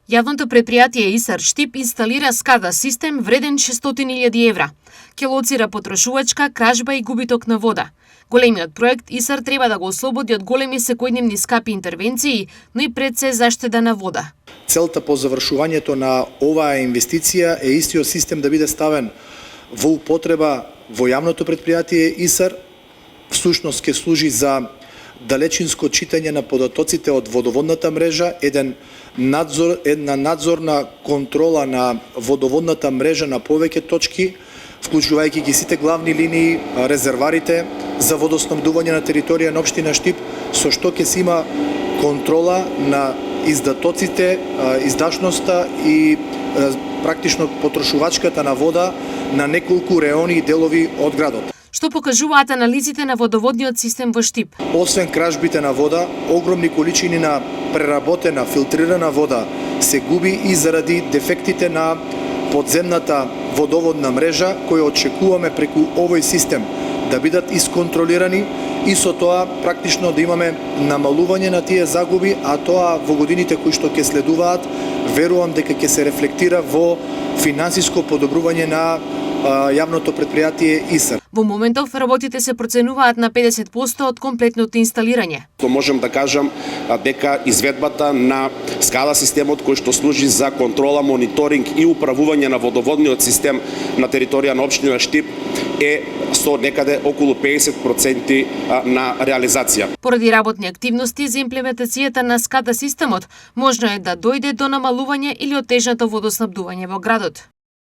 Јавното предпријатие ИСАР Штип инсталира SCADA систем вреден 600.000 евра. Ќе лоцира потрошувачка, кражба и губиток на вода. Големиот проект ИСАР треба да го ослободи од големи секојдневни скапи интервенции, но и пред се заштеда на вода. Целта по завршувањето на оваа инвестиција е истиот систем да биде ставен во употреба во јавното предпријатие ИСАР. Всушност ќе служи за далечинско читање на податоците од водоводната мрежа, една надзорна контрола на водоводната мрежа на повеќе точки, вклучувајќи ги сите главни линии, резерварите за водоснабдување на територија на општина Штип, со што ќе се има контрола на издатоците, издашноста и практично потрошувачката на вода на неколку реони и делови од градот. Што покажуваат анализите на водоводниот систем во Штип? Освен кражбите на вода, огромни количини на преработена, филтрирана вода се губи и заради дефектите на подземната водоводна мрежа, кои очекуваме преку овој систем да бидат исконтролирани и со тоа практично да имаме намалување на тие загуби, а тоа во годините кои што ќе следуваат, верувам дека ќе се рефлектира во финансиско подобрување на јавното предпријатие ИСАР. Во моментов работите се проценуваат на 50% од комплетното инсталирање. Можам да кажам дека изведбата на SCADA системот кој што служи за контрола, мониторинг и управување на водоводниот систем на територија на општина Штип е со некаде околу 50% на реализација. Поради работни активности за имплементацијата на SCADA системот, можно е да дојде до намалување или отежнато водоснабдување во градот.